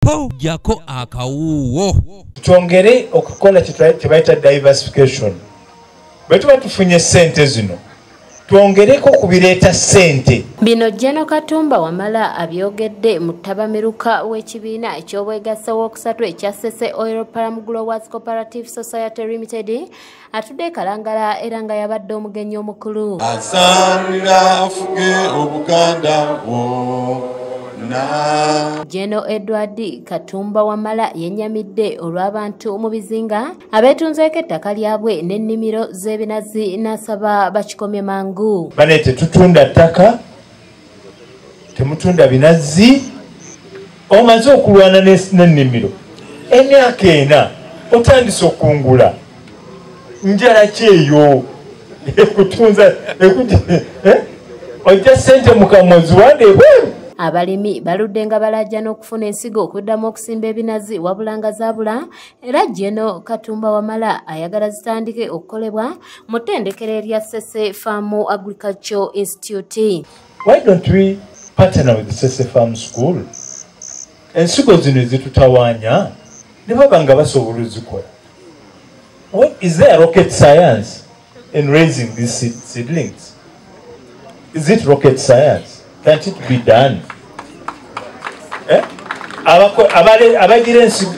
po jako akawuwo. Twongere okukola kyebayita diversification. Bwe tuba tufunye ssente zino twongereko kubireeta ssente. Bino Kalangala Wamala abyogedde mu ttabamiruka w'ekibiina eky'obwegassi w'okusatu ekya Sese Oil Palm Growers Cooperative Society Limited atudde Kalangala era nga yabadde omugenyi omukulu. Asanira afuge obuganda bwonna. Katumba Wamala yennyamidde olw'abantu mu bizinga abeetunzeeko ettaka lyabwe n'ennimiro z'ebinazi n'asaba bakikomye mangu. Bane tetutunda ttaka, temutunda binazi, omaze okulwana n'ennimiro. Emyaka ena otandise okungula. Njala kyeyo ekutunza ojja ssente mu kamwa ziwande ebweru. Abalimi baludde nga balajja n'okufuna ensigo okuddamu okusimba ebinazi wabula nga zaabula era Katumba Wamala ayagala zitandike okukolebwa mu ttendekero erya Sese Farm Agriculture Institute. Why don't we partner with the Sese Farm School? Ensigo zino zitutawaanya ne baba nga basobola ozikola. What is there rocket science in raising these seedlings? Is it rocket science? Can't it be done?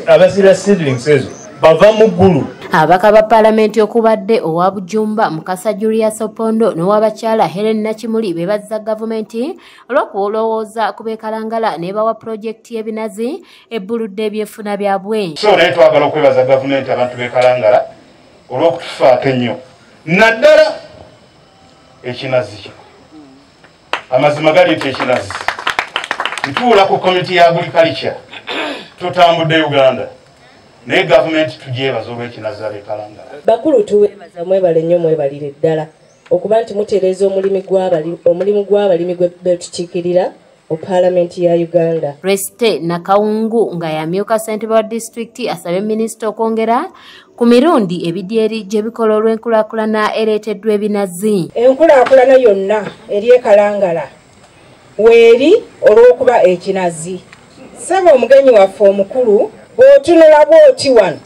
Abazira seedlings ezo bava mu ggulu. Abaka ba Paalamenti okubadde owa Bujumba Mukasa Julius Opondo n'owabakyala Helen Nakimuli bebazza gavumenti olw'okulowooza ku Kalangala ne bawa pulojekiti y'ebinazi ebbuludde ebyefuna byabwe. So naye twagala okwebaza gavumenti abantu Kalangala olw'okutufaako ennyo naddala ekinazi kino. Amazima gali nti ekinazi ntuula ku komiti ya agriculture tutambudde Uganda naye gavumenti tugyebaza olw'ekinazi Kalangala. Bakulu tuweebaza mwebale nnyo mwebalire ddala okuba nti mutereeza omulimu gw'abalimi betukiikirira mu Paalamenti ya Uganda. Reste Nakawungu nga yamyuka ssentebe wa disitulikiti asabye minisita okwongera ku mirundi ebidyeri gye bikola olw'enkulaakulana ereeteddwa ebinazi. Enkulaakulana yonna eri Kalangala weeri olw'okuba ekinazi. Saba omugenyi waffe omukulu bw'otunula bw'oti wano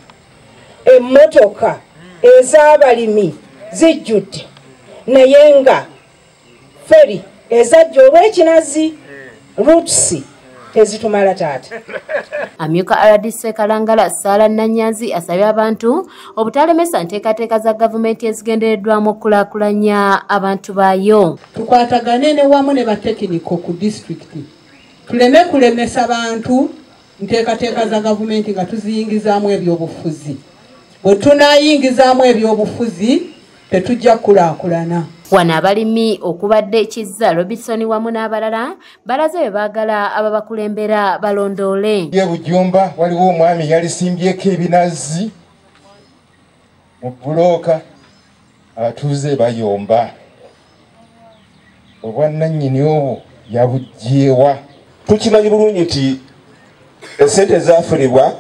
emmotoka ez'abalimi zijjudde naye nga feri ezajja olw'ekinazi rutusi tezitumala taata. Amyuka RDC Kalangala Sala Nanyanzi asabye abantu obutalemesa nteekateeka za gavumenti ezigendereddwamu okulaakulanya abantu baayo. Tukwatagane ne wamu ne batekiniko ku disitulikiti tuleme kulemesa bantu nteekateeka za gavumenti nga tuziyingizaamu ebyobufuzi. Bwe tunaayingizaamu ebyobufuzi tetujja kulaakulana. Wano abalimi okubadde Kizza Robinson wamu n'abalala balaze bwe baagala ababakulembera balondoole. Ye Bujumba waliwo omwami yalisimbyeko ebinazi mu bulooka abatuuze bayomba. Obwannannyini obwo yabugyewa. Tukimanyi bulungi nti esente ezaafunibwa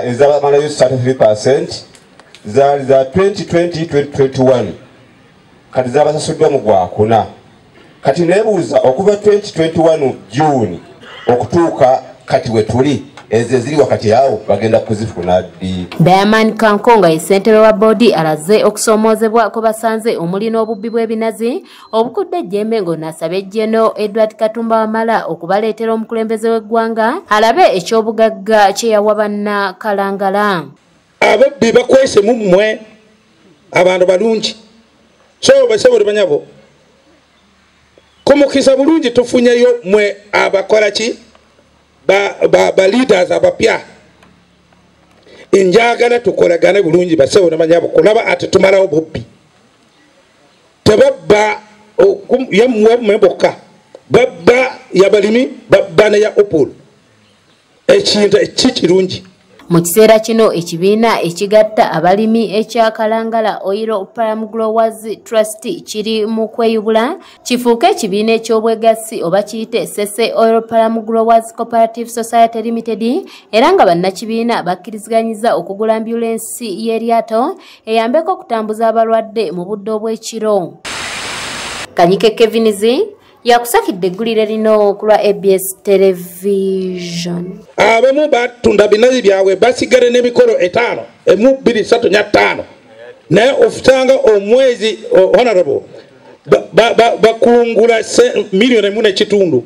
ez'abamalayo 33% zaali za 2020-2021 kati zaabasasuddwa mu Gwakuna. Kati neebuuza okuva 2021 June okutuuka kati we tuli ezo eziri wakati awo bagenda kuzifuna ddi? Diamond Kankonga ye ssentebe wa boodi alaze okusoomoozebwa kwe basanze omuli n'obubbi bw'ebinazi obukudde ejjembe ng'onaasaba Katumba Wamala okubaleetera omukulembeze w'eggwanga alabe eky'obugagga kye yawa banna Kalangala. Ababbi bakwese mu mmwe abantu balungi so basobola banyabo kumukisa bulungi tufunyeyo mwe abakola ki ba leaders abapya enjagala tukolagane bulungi basobola banyabo kulaba ati tumalawo bubbi tebabba yemwe mweboka babba yabalimi babba ne ya opol ekintu ekikirungi. Mu kiseera kino ekibiina ekigatta abalimi ekya Kalangala Oil Palm Growers Trust kiri mu kweyubula kifuuke ekibiina eky'obwegassi oba kiyite Sese Oil Palm Growers Cooperative Society Limited era nga bannakibiina bakkiriziganyiza okugula ambulensi y'eryato eyambeko okutambuza abalwadde mu budde obw'ekiro. Kanyike Kevinizi yakusakidde eggulire lino ku lwa ABS television. Abamu batunda binazi byabwe basigale n'emikolo 5 emu 2 3 4 5 naye ofutanga omwezi honorable bakungula $1.5 million.